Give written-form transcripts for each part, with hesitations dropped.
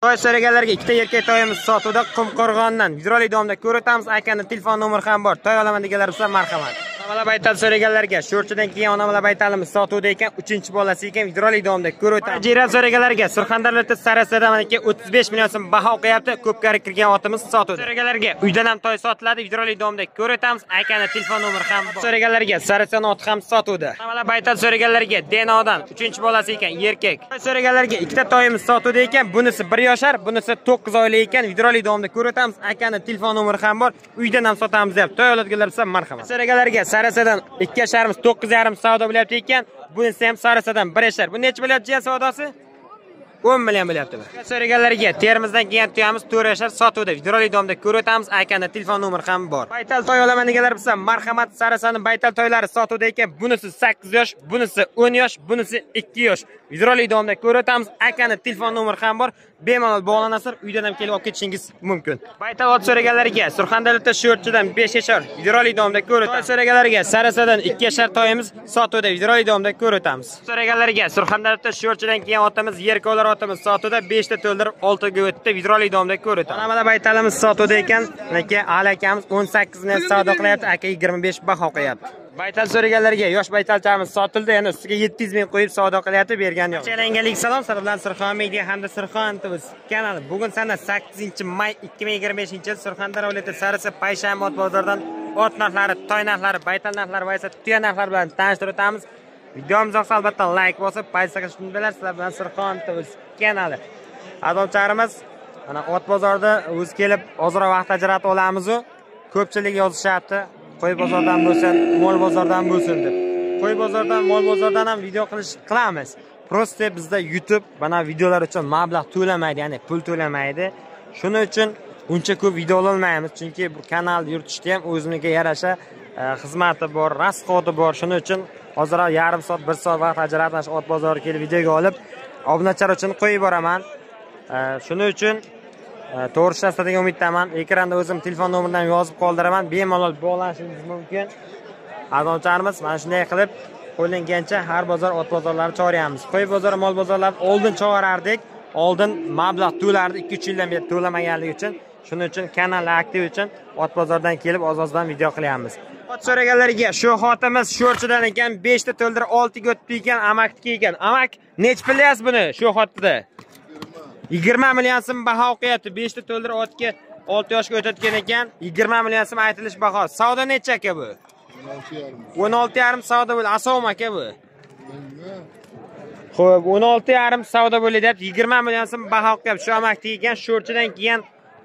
To'y so'raganlarga ikkita erkak to'yimiz sotuvda Qumqo'rg'ondan videolik davomida ko'rib akani telefon nomeri ham bor. To'y olaman deganlar bo'lsa marhamat. Onamalab aytal so'raganlarga sho'rchidan keyin onamalab aytalimiz sotuvda ekan, 3-bolasi ekan videolik davomida ko'rib o'tamiz. Jiran so'raganlarga Surxondaryoda Sarasada maniki 35 million so'm baho qo'yapti. Ko'pkari kirgan otimiz sotuvda. So'raganlarga uydan ham to'y sotiladi videolik davomida ko'rib o'tamiz. Akani telefon nomeri ham bor. So'raganlarga Sarasada ot ham sotuvda. Onamalab aytal so'raganlarga Denodan 3-bolasi ekan, erkak. To'y so'raganlarga ikkita to'yimiz sotuvda ekan, bunisi 1 yoshar, bunisi 9 oylik ekan. Videolik davomida ko'rib o'tamiz. Akani telefon nomeri ham bor. Uydan ham sotamiz deb. To'y oladiganlar bo'lsa marhamat. So'raganlarga Sarasadan 2,5 9,5 savdo bo'lyapti ekan. Bunisi ham Sarasadan 1,5. Bu necha bo'lyapti savdosi? 10 million bo'lyapti. So'raganlarga Termizdan kelgan tuyamiz 4,5 sotuvda. Videolik davomida ko'rib o'tamiz. Akani telefon nomeri ham bor. Baytal to'y olaman deganlar bo'lsa marhamat. Sarasani baytal to'ylari sotuvda ekan. Bunisi 8 yosh, bunisi 10 yosh, bunisi 2 yosh. Videolik davomida ko'rib o'tamiz. Akani telefon nomeri ham bor. Bemalol bog'lanasizlar, uydan ham kelib olib ketishingiz mumkin. Baytal ot so'raganlarga Surxondaryoda sho'rchidan 5 yoshar videolik davomida ko'rib o'tamiz. So'raganlarga Sarasadan 2 yoshar to'yimiz sotuvda videolik davomida ko'rib o'tamiz. So'raganlarga Surxondaryoda sho'rchidan keyin otimiz yerkovlar otimiz sotuvda 5 ta to'ldirib 6 ga o'tdi videolik davomida ko'rib o'tamiz. Mana baytalimiz sotuvda ekan, aka alakamiz 18 ni savdo qilyapti, aka 25 baho qo'yapti. Baytal so'raganlarga yosh baytalchamiz sotildi, yana ustiga 700 ming qo'yib savdo qilyapti, bergan yo'q. Chalanganlik salom, sizlar bilan Surxon Media hamda Surxon TV kanali. Bugun sana 8-may 2025-yil Surxondaryo viloyati Sarasa Payshanba ot bozoridan ot narxlari, to'y narxlari, baytal narxlari va esa tuya narxlari bilan tanishtirib o'tamiz. Videomiz yoqsa albatta like bosib, paysaga shundalar sizlar bilan Surxon TV kanali. Adovcharimiz mana ot bozorida o'zi kelib ozroq vaqt ajratib olamiz-ku. Ko'pchilik yozishyapti. Qo'y bozordan bo'lsin, mol bozordan bo'lsin deb. Qo'y bozordan, mol bozordan ham video qilamiz. Prosta bizda YouTube mana videolar uchun mablag' to'lamaydi, ya'ni pul to'lamaydi. Shuning uchun uncha ko'p video ololmaymiz, chunki bu kanal yuritishda ham o'zimizga yarasha xizmati bor, rasxodi bor. Shuning uchun hozir yarim soat, 1 soat vaqt ajratib ot bozoriga kelib videoga olib, obunachilar uchun qo'yib boraman. Shuning uchun to'g'ri ishlasizlar degan umiddaman. Ekranda o'zim telefon nomeridan yozib qoldiraman. Bemalol bog'lanishingiz mumkin. Adovcharimiz mana shunday qilib qo'llangancha har bozor ot bozorlari chorayamiz. Qo'y bozori, mol bozorlari oldin chorardik. Oldin mablag' to'lardi 2-3 yildan beri to'lamaganligi uchun. Shuning uchun kanal aktiv uchun ot bozordan kelib oz-ozdan video qilyapmiz. Ot so'raganlarga shu xotimiz sho'rchidan ekan, 5 ta to'ldirib 6 ga o'tdi ekan, amakniki ekan. Amak, nech pilyapsiz buni shu xotida? 20 million so'm baho qo'yapti. 5 ta to'ldirib otga 6 yoshga o'tadigan ekan. 20 million so'm aytilish baho. Savdo necha aka bu? 16,5 savdo bo'ldi. Asom aka bu. Xo'p, 16,5 savdo bo'ldi deb 20 million so'm baho qo'yapti. Shu amakniki ekan, sho'rchidan keyin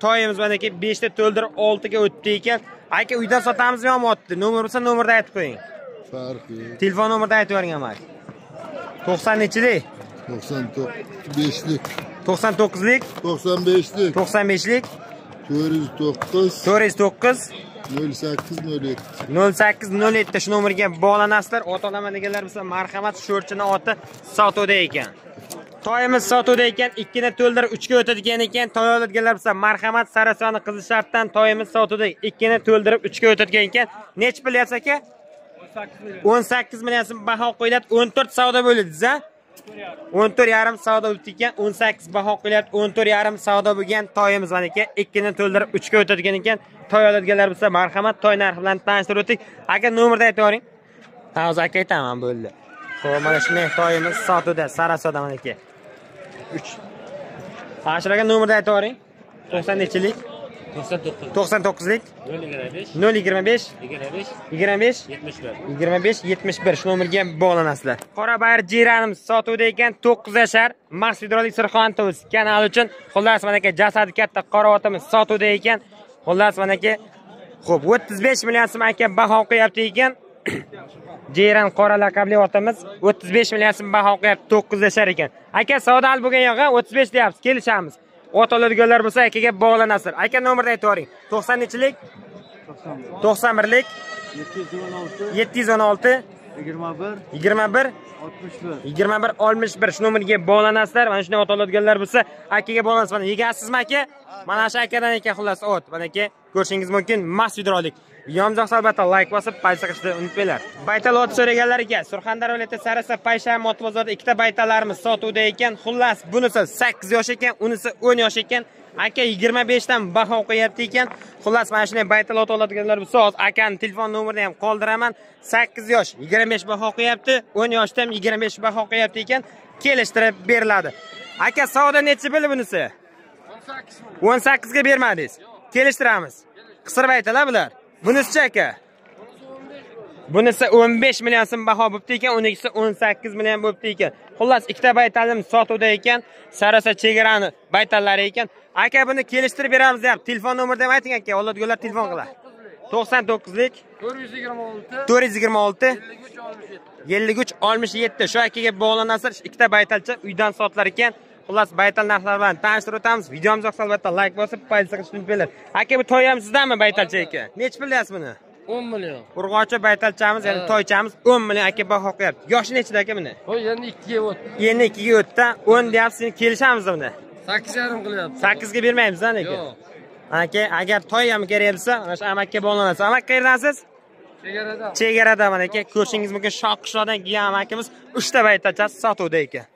to'yimiz mana aka 5 ta to'ldirib 6 ga o'tdi ekan. Aka uydan sotamizmi yo'qmi otni? Nomer bo'lsa nomerda aytib qo'ying. Farqi. Telefon nomerda aytib bering amak. 90 nechilik? 95lik. 99lik, 95lik, 95lik, 409, 409, 0807. 0807 shu nomerga bog'lanasizlar. Ot olaman deganlar bo'lsa marhamat, sho'rchini oti sotuvda ekan. To'yimiz sotuvda ekan, 2 ni to'ldirib 3 ga o'tadigan ekan. To'y oladiganlar bo'lsa marhamat, Sarasoni Qizilshartdan to'yimiz sotuvda 2 ni to'ldirib 3 ga o'tadigan ekan. Nech pilyapsiz aka? 18 million so'm baho qo'yiladi. 14 savdo bo'ldi-da. 14,5 savdo o'tdi ekan, 18 baho qo'yiladi. 14,5 savdo bo'lgan to'yimiz mana ekan, 2 ni to'ldirib 3 ga o'tadigan ekan. To'y oladiganlar bo'lsa marhamat, to'y narxi bilan tanishtirib o'tdik. Aka nomerda aytib bering. Hozir aka aytaman bo'ldi. Xo'p, mana shunday to'yimiz sotuvda Sarasada mana aka. 3. Ashiraga nomerda aytib bering. 90 nechilik? 99lik 025 25 shu nomerga bog'lanasizlar. Qora bayir jiranimiz sotuvda ekan, 9 yashar, Max hidrolik Surxon TV kanali uchun. Xullas mana aka jasadi katta qora otimiz sotuvda ekan. Xullas mana aka xo'p 35 million so'm aka baho qo'yapti ekan. Jiran qora laqabli otimiz 35 million so'm baho qo'yapti, 9 yashar ekan. Aka savdo al bo'lgan yo'q, 35 deyapsiz, kelishamiz. Ot oladiganlar bo'lsa akaga bog'lanasizlar. Aka nomerni aytib bering. 90 nechilik? 91lik 716 21 61 shu nomerga bog'lanasizlar. Mana shunday ot oladiganlar bo'lsa akaga bog'lanasizlar. Yegasizmi aka? Mana shu akadan ekan xullas ot. Mana aka ko'rishingiz mumkin. Mas hidrolik. Videomiz yoqsa albatta like bosib, paysa qilishni unutmanglar. Baytal ot so'raganlarga Surxondaryo viloyati Sarasa Payshan mot bozorida ikkita baytallarimiz sotuvda ekan. Xullas, bunisi 8 yosh ekan, unisi 10 yosh ekan. Aka 25 dan baho qo'yapti ekan. Xullas, mana shunday baytal ot oladiganlar bo'lsa, akaning telefon nomerini ham qoldiraman. 8 yosh 25 baho qo'yapti, 10 yoshda ham 25 baho qo'yapti ekan. Kelishtirib beriladi. Aka savdo necha bo'ldi bunisi? 18 ga bermadingiz. Kelishtiramiz. Qisir baytalar bular. Bunisi aka? Bunisi 15 million so'm baho bo'pti ekan, unikisi 18 million bo'pti ekan. Xullas, ikkita baytalim sotuvda ekan. Sarasa chegarani baytallari ekan. Aka buni kelishtirib beramiz deb telefon nomerini ayting aka, oladiganlar telefon qilar. 99lik 426 53 67 shu akaga bog'lanasizlar. Ikkita baytalcha uydan sotilar ekan. Xullas, baytal narxlari bilan tanishtirib o'tamiz. Videomiz yoqsa albatta like bosib, paysa qilishni unutmanglar. Aka, bu to'y ham sizdanmi baytalcha aka? Nech pul deyapsiz buni? 10 million. Urg'ochi baytalchamiz, ya'ni to'ychamiz 10 million aka baho qo'yapti. Yoshi nechida aka buni? Hoy, endi 2 ga o'tdi. Endi 2 ga o'tdi. 10 deyapsiz, kelishamiz buni. 8,5 qilyapti. 8 ga bermaymiz aka. Yo'q. Aka, agar to'y ham kerak bo'lsa, mana shu amakka bog'lanasiz. Amak qayerdasiz? Chegarada. Chegarada mana aka, ko'rishingiz mumkin. Shoqishlardan kelgan amakamiz 3 ta baytalchasi sotuvda ekan.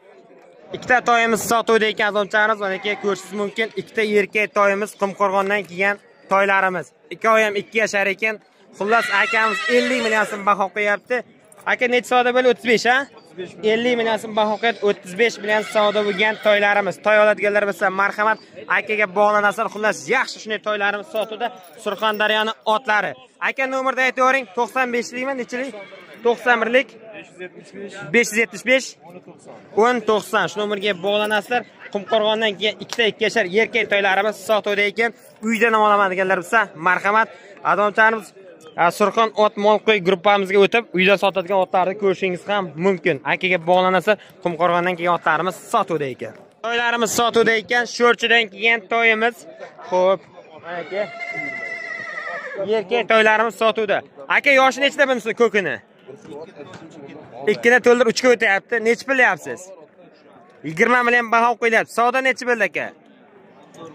Ikkita to'yimiz sotuvda ekan, azonchamiz mana aka ko'rishingiz mumkin. Ikkita erkak to'yimiz Qumqo'rg'ondan kelgan to'ylarimiz. Ikkovi ham 2 yashar ekan. Xullas, akamiz 50 million so'm baho qo'yapti. Aka necha savdo bo'ldi? 35 ha? 50 million so'm baho qo'yib 35 million savdo bo'lgan to'ylarimiz. To'y oladiganlar bo'lsa marhamat, akaga bog'lanasizlar. Xullas, yaxshi shunday to'ylarimiz sotuvda. Surxondaryoning otlari. Aka nomerni aytavering. 95likmi, nechalik? 91lik 575 1090 shu nomerga bog'lanasizlar. Qumqo'rg'ondan kelgan ikkita 2 yashar erkak to'ylarimiz sotuvda ekan. Uydan olaman deganlar bo'lsa marhamat, adomchanimiz Surxon ot mol qo'y gruppamizga o'tib, uyda sotadigan otlarni ko'rishingiz ham mumkin. Akaga bog'lanasa, Qumqo'rg'ondan kelgan otlarimiz sotuvda ekan. To'ylarimiz sotuvda ekan, Sho'rchidan kelgan to'yimiz. Xo'p, aka. Erkak to'ylarimiz sotuvda. Aka yoshi nechida bunisi ko'kini? 2 ni to'ldirib 3 ga o'tyapti. Nech pul deyapsiz? 20 million baho qo'yilyapti. Savdo nechi bo'ldi aka?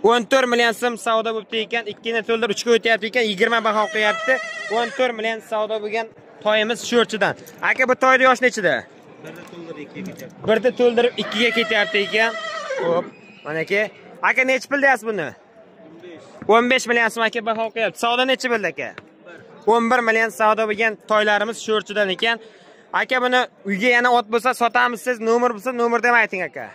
14 million so'm savdo bo'ldi ekan. 2 ni to'ldirib 3 ga o'tyapti ekan. 20 baho qo'yapti. 14 million savdo bo'lgan to'yimiz Sho'rchidan. Aka, bu to'yda yosh nechida? 1 ni to'ldirib 2 ga ketyapti ekan. Xo'p, mana aka. Aka nech pul deyapsiz buni? 15 million so'm aka baho qo'yapti. Savdo nechi bo'ldi aka? 11 million savdo bo'lgan to'ylarimiz Sho'rchidan ekan. Aka, buni uyga yana ot bo'lsa sotamiz, siz nomer bo'lsa nomerni ham ayting aka.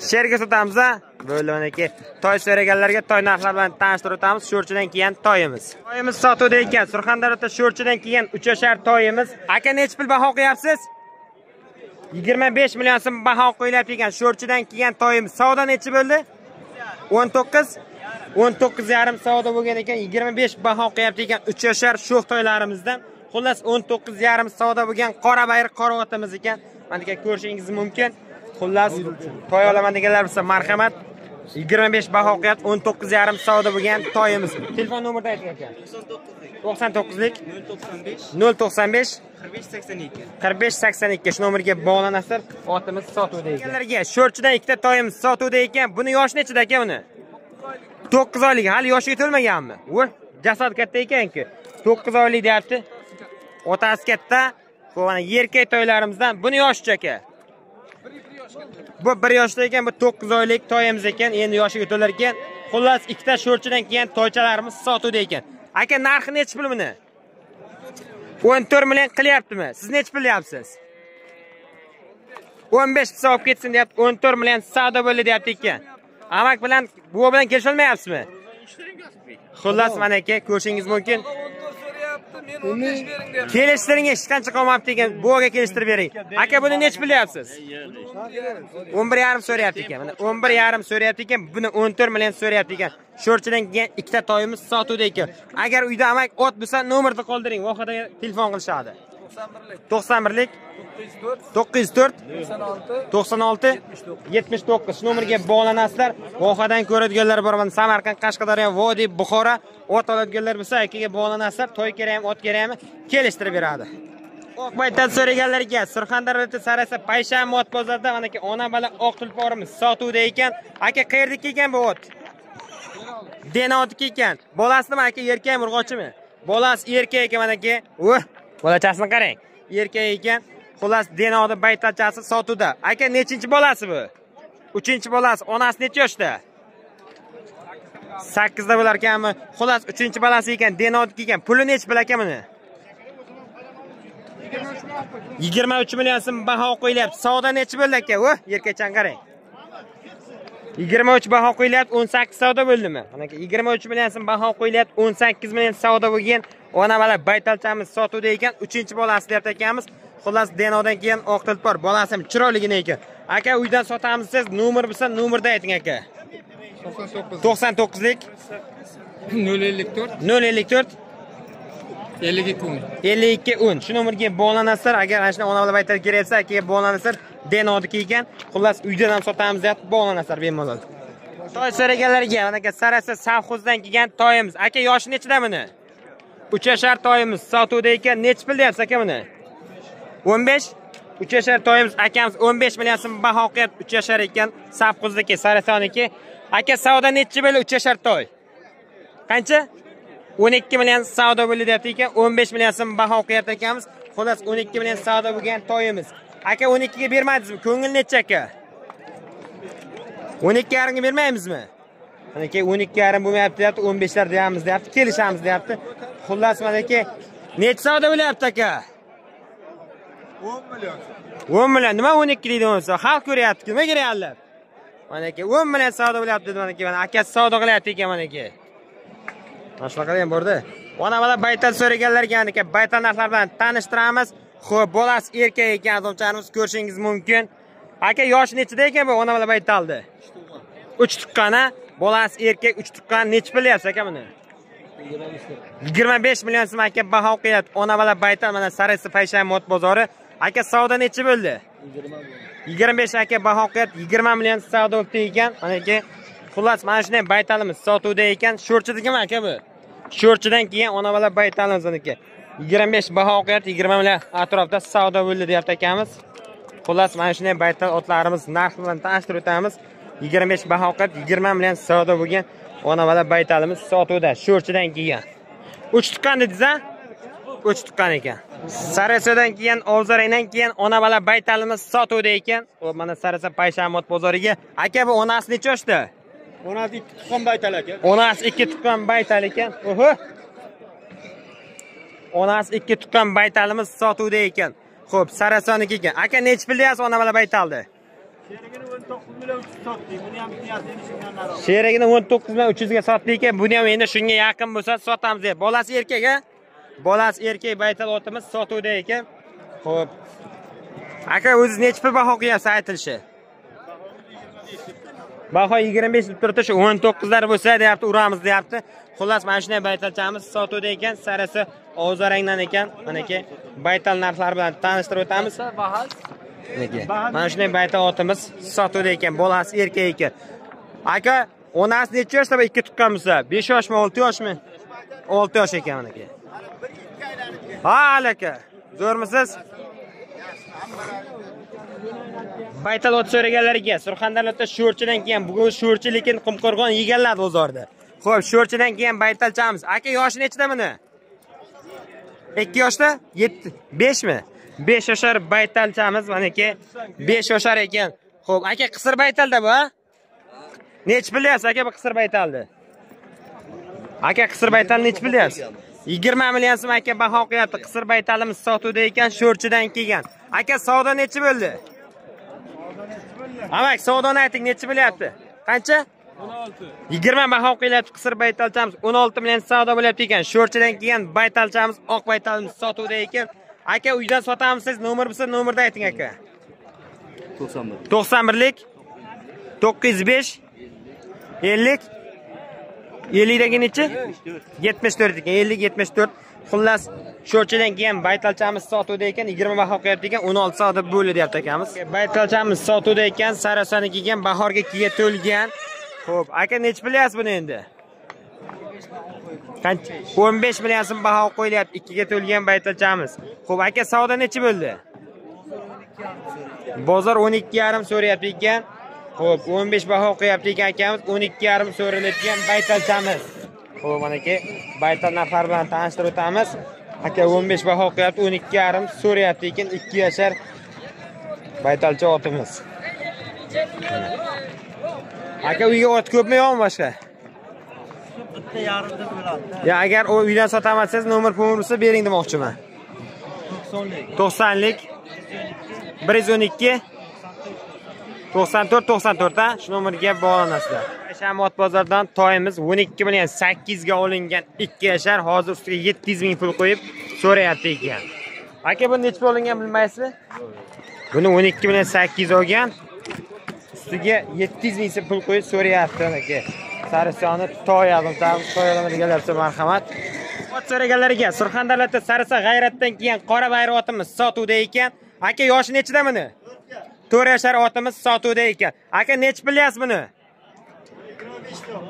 Sherga sotamiz a? Bo'ldi mana aka. To'y so'raganlarga to'y narxlari bilan tanishtirib o'tamiz. Sho'rchidan kelgan to'yimiz. To'yimiz sotuvda ekan. Surxondaryoda Sho'rchidan kelgan 3 yashar to'yimiz. Aka, nech pul baho qo'yapsiz? 25 million so'm baho qo'yilyapti ekan. Sho'rchidan kelgan to'yimiz. Savdo nechi bo'ldi? 19,5 savdo bo'lgan ekan. 25 baho qo'yapti ekan 3 yashar sho'x to'ylarimizdan. Xullas 19,5 savdo bo'lgan qora bayir qora otimiz ekan. Mana aka ko'rishingiz mumkin. Xullas to'y olaman deganlar bo'lsa marhamat, 25 baho qo'yib 19,5 savdo bo'lgan to'yimiz. Telefon nomerni ayting aka. 99lik 095 4582 shu nomerga bog'lanasizlar. Otimiz sotuvda ekan. Sizlarga Sho'rchidan ikkita to'yimiz sotuvda ekan. Buni yoshi nechida aka buni? 9 oylik, hali yoshiga to'lmaganmi? Voy, jasad katta ekan-ku. 9 oylik deyapti. Otasi katta. Bu mana erkak to'ylarimizdan. Buni yoshi aka. Bu 1 yoshda ekan, bu 9 oylik to'yimiz ekan. Endi yoshiga to'lar ekan. Xullas, ikkita Sho'rchidan kelgan to'ychalarimiz sotuvda ekan. Aka, narxi necha pul buni? 14 million qilyaptimi? Siz necha pul deyapsiz? 15 pul olib ketsin deyapti. 14 million savdo bo'ldi deyapti ekan. Amak bilan bu bilan kelisha olmayapsizmi? Xullas, mana aka ko'rishingiz mumkin. Kelishtiring, hech qancha qolmabdi ekan. Buga kelishtirib bering. Aka, buni necha pul deyapsiz? 11,5 so'rayapti ekan. Mana 11,5 so'rayapti ekan. Buni 14 million so'rayapti ekan. Sho'rchidan kelgan ikkita to'yimiz sotuvda ekan. Agar uyda amak ot bo'lsa, nomerni qoldiring. Vohada telefon qilishadi. 91lik 904 96 79 nomerga bog'lanasizlar. Vohadan ko'radiganlar bor, mana Samarqand, Qashqadaryo, Vodiy, Buxoro ot oladiganlar bo'lsa, akaga bog'lanasizlar. To'y kerakmi, ot kerakmi, kelishtirib beradi. Oqbaydan so'raganlarga Surxondaryoda Sarasa Payshan ot bozorida mana aka ona bola oq tulporimiz sotuvda ekan. Aka, qayerda kelgan bu ot? denodiki ekan. Bolasi nima aka, erkakmi, urg'ochimi? Bolasi erkak ekan mana aka. Bolachasini qarang. Erkak ekan. Xullas denodi baytalchasi sotuvda. Aka nechinchi bolasi bu? 3-chi bolasi. Onasi necha yoshda? 8 da bo'lar ekanmi? Xullas 3-chi bolasi ekan, denodiki ekan. Puli necha pul aka buni? 23 million so'm baho qo'yilyapti. Savdo necha bo'ldi aka? Erkakchan qarang. 23 baho qo'yilyapti, 18 savdo bo'ldimi? Mana 23 million so'm baho qo'yilyapti, 18 million savdo bo'lgan. Ona bola baytalchamiz sotuvda ekan, 3-chi bolasi deyapti akamiz. Xullas denodan keyin oq tilpor bolasim chiroyligina ekan. Aka uydan sotamiz siz, nomer bo'lsa nomerda ayting aka. 99lik 054 054 52 10. Shu nomerga bog'lanasizlar. Agar ana shunday ona bola baytal kerak bo'lsa, akaga bog'lanasizlar. Denodiki ekan. Xullas uydan ham sotamiz deb bog'lanasizlar bemalol. Toy so'raganlarga mana aka Sarasa savxozdan kelgan toyimiz. Aka yoshi nechida buni? 3 yashar toyimiz sotuvda ekan. Nech pul deyapsiz aka buni? 15. 3 yashar toyimiz akamiz 15 million so'm baho qo'yapti. 3 yashar ekan. Savxozdagi Sarasoniki. Aka savdo nechi bo'ldi 3 yashar toy? Qancha? 12 million savdo bo'ldi deyapti ekan. 15 million so'm baho qo'yapti akamiz. Xullas 12 million savdo bo'lgan toyimiz. Aka 12 ga bermadingizmi? Ko'ngil necha aka? 12,5 ga bermaymizmi? Mana aka 12,5 bo'lmayapti deyapti, 15lar deyamiz deyapti, kelishamiz deyapti. Xullas mana aka necha savdo bo'lyapti aka? 10 million. 10 million. Nima 12 deydi o'nsa? Xalq ko'ryapti, nima kerak? Mana aka 10 million savdo bo'lyapti dedi mana aka. Mana akasi savdo qilyapti ekan mana aka. Mana shunaqa ham borda. Ona bola baytal so'raganlarga aka baytal narxlar bilan tanishtiramiz. Xo'p, bolasi erkak ekan, azobchanimiz ko'rishingiz mumkin. Aka yoshi nechida ekan bu ona bola baytaldi? 3 tuqqana, bolasi erkak 3 tuqqan nech pul deyapsiz aka buni? 25 million so'm aka baho qo'yapti. Ona bola baytal mana Sarasa Payshanba bozori. Aka savdo nechi bo'ldi? 25 aka baho qo'yapti. 20 million savdo bo'ldi ekan. Mana aka xullas mana shunday baytalimiz sotuvda ekan. Sho'rchidagimi aka bu? Sho'rchidan keyin ona bola baytalimiz aka. 25 baho qo'yapti. 20 million atrofda savdo bo'ldi deyapti akamiz. Xullas mana shunday baytal otlarimiz narxi bilan tanishtirib o'tamiz. 25 baho qo'yapti. 20 million savdo bo'lgan ona bola baytalimiz sotuvda Sho'rchidan keyin. 3 tuqqan dedingiz-a? 3 tuqqan ekan. Sarasadan keyin Ovzaraydan keyin ona bola baytalimiz sotuvda ekan. Xo'p, mana Sarasa Payshanba bozoriga. Aka bu onasi necha yoshda? Onasi 2 tuqqan baytal aka. Onasi 2 tuqqan baytal ekan. Oho. Onasi 2 tuqqan baytalimiz sotuvda ekan. Xo'p, Sarasoniki ekan. Aka nech pul deyapsiz ona bola baytaldi? Sherigini 19 million 300 ga sotdi ekan. Buni ham endi shunga yaqin bo'lsa sotamiz deb. Bolasi erkak a? Bolasi erkak baytal otimiz sotuvda ekan. Xo'p. Aka o'zingiz nech pul baho qo'yasiz aytilishi? Baho 25 deb turibdi, shu 19lar bo'lsa deyapti, uramiz deyapti. Xullas mana shunday baytalchamiz sotuvda ekan. Sarasa Ovzarangdan ekan. Mana aka baytal narxlari bilan tanishtirib o'tamiz. Mana shunday baytal otimiz sotuvda ekan. Bolasi erkak ekan. Aka onasi necha yoshda 2 tuqqan bo'lsa? 5 yoshmi, 6 yoshmi? 6 yosh ekan mana aka. Ha, aka. Zo'rmisiz? Baytal ot so'raganlarga Surxondaryoda Sho'rchidan keyin bugun Sho'rchi lekin Qumqo'rg'on yeganlar bozorda. Xo'p, Sho'rchidan keyin baytalchamiz. Aka yoshi nechida buni? 2 yoshda? 7, 5 mi? 5 yoshar baytalchamiz mana aka 5 yoshar ekan. Xo'p, aka qisir baytalda bu, ha? Nech pul deyapsiz aka bu qisir baytaldi? Aka qisir baytal nech pul deyapsiz? 20 million so'm aka baho qo'yapti. Qisir baytalimiz sotuvda ekan, Sho'rchidan kelgan. Aka savdo nechi bo'ldi? Amak savdoni ayting, nechi bo'lyapti? Qancha? 16. 20 baho qo'yilyapti qisir baytalchamiz. 16 million savdo bo'lyapti ekan. Sho'rchidan kelgan baytalchamiz, oq baytalimiz sotuvda ekan. Aka uydan sotamiz siz, nomer bo'lsa nomerda ayting aka. 91. 91lik 905 50 50 dagi nechi? 74 ekan. 50 74. Xullas Sho'rchidan keyin baytalchamiz sotuvda ekan, 20 baho qo'yapti ekan, 16 savdo bo'ldi deyapti akamiz. Baytalchamiz sotuvda ekan, Sarasoni kelgan, bahorga kiga to'lgan. Xo'p, aka nech bilyapsiz buni endi? Qancha? 15 million so'm baho qo'yilyapti, 2 ga to'lgan baytalchamiz. Xo'p, aka savdo nechi bo'ldi? Bozor 12,5 so'rayapti ekan. Xo'p, 15 baho qo'yapti ekan akamiz, 12,5 so'ralayotgan baytalchamiz. Xo'p, mana aka, baytal narxlari bilan tanishtirib o'tamiz. Aka 15 baho qo'yapti, 12,5 so'rayapti ekan, 2 yashar baytalcha otimiz. Aka uyga ot ko'pmi yo'qmi boshqa? Bitta yarimda bo'ladi. Ya agar o uydan sotamansiz, nomer bo'lsa bering demoqchiman. 90lik 112 94 ha, shu nomerga bog'lanasizlar. Shamot bozordan toyimiz 12 million 8 ga olingan 2 yashar, hozir ustiga 700 ming pul qo'yib so'rayapti ekan. Aka bu nechta olingan bilmaysizmi? Buni 12 million 8 olgan, ustiga 700 ming pul qo'yib so'rayapti aka. Sarisoni toy albatta, toy oladiganlar uchun marhamat. Ot so'raganlarga Surxondaryoda sarisa g'ayratdan keyin qora bayroq otimiz sotuvda ekan. Aka yoshi nechida buni? 4 yashar otimiz sotuvda ekan. Aka nech bilyapsiz buni?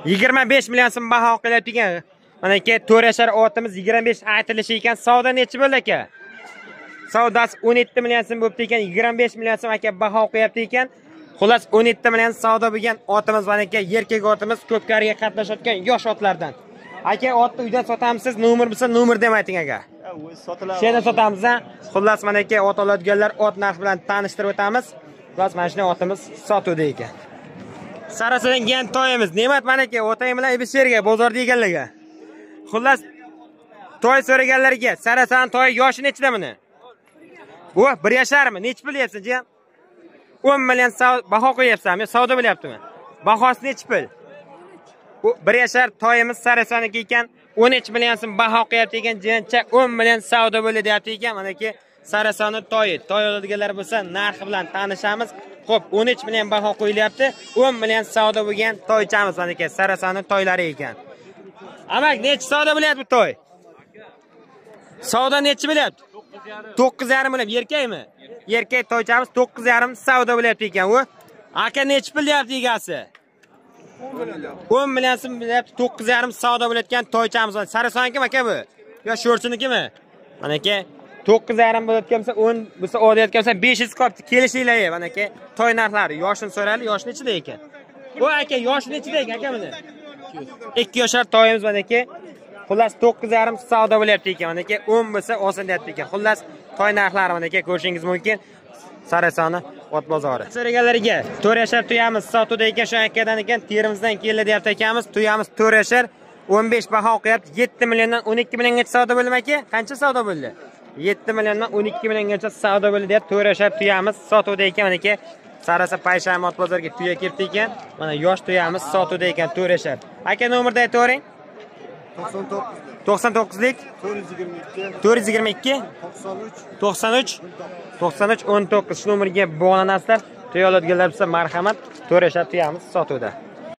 25 million so'm baho qilyapti ekan. Mana aka 4 yashar otimiz 25 aytilishi ekan. Savdo nechi bo'ldi aka? Savdosi 17 million so'm bo'libdi ekan. 25 million so'm aka baho qo'yapti ekan. Xullas 17 million savdo bo'lgan otimiz mana aka, erkak otimiz, ko'pkariga qatnashayotgan yosh otlardan. Aka otni uydan sotamsiz, nomer bo'lsa nomer deb ayting aka. Sotiladi. Sheni sotamiz ha. Xullas mana aka ot oladiganlar ot narxi bilan tanishtirib o'tamiz. Xullas mana shunday otimiz sotuvda ekan. Sarasidan kelgan toyimiz. Ne'mat mana aka otang bilan ibisherga bozorda ekanlarga. Xullas toy so'raganlarga Sarasan toy yoshi nechida buni? Bu 1 yasharmi? Nech bilyapsiz jiyan? 10 million baho qo'yapsanmi? Savdo bo'lyaptimi? Bahosi nech pul? Bu 1 yashar toyimiz Sarasoniki ekan, 13 million so'm baho qo'yapti ekan, jiyancha 10 million savdo bo'ldi deyapti ekan. Mana aka Sarasoni toyi. Toy oladiganlar bo'lsa narxi bilan tanishamiz. Xo'p, 13 million baho qo'yilyapti, 10 million savdo bo'lgan toychamiz mana aka Sarasoni toylari ekan. Amak nech savdo bo'lyapti bu toy? Savdo nechi bo'lyapti? 9,5 million erkakmi? Erkak toychamiz 9,5 savdo bo'lyapti ekan u. Aka nech pul deyapti egasi? 10 million so'm bo'lyapti, 9,5 savdo bo'layotgan toychamiz. Sarasoniki aka bu? Yo sho'rchinikimi? Mana aka 9,5 bo'layotgan bo'lsa 10 bo'lsa o'rayotgan bo'lsa 500 qopti. Kelishinglar mana aka. Toy narxlari yoshini so'rayli, yoshi nechida ekan? Bu aka yoshi nechida ekan aka buni? 2 yashar toyimiz mana aka. Xullas 9,5 savdo bo'lyapti ekan. Mana aka 10 bo'lsa olsin deyapti ekan. Xullas toy narxlari mana aka ko'rishingiz mumkin. Sarasoni ot bozori. So'raganlarga 4 yashar tuyamiz sotuvda ekan, shu akadan ekan, Termizdan keldi deyapti akamiz. Tuyamiz 4 yashar 15 baho qo'yapti. 7 milliondan 12 milliongacha savdo bo'ldimi aka? Qancha savdo bo'ldi? 7 milliondan 12 milliongacha savdo bo'ldi deyapti. 4 yashar tuyamiz sotuvda ekan mana aka. Sarasa Payshamot bozoriga tuya kelibdi ekan. Mana yosh tuyamiz sotuvda ekan 4 yashar. Aka nomerni aytavering. 99lik 422 93 19 shu nomerga bog'lanasizlar. To'y oladiganlar bo'lsa marhamat, 4 yashar tuyamiz sotuvda.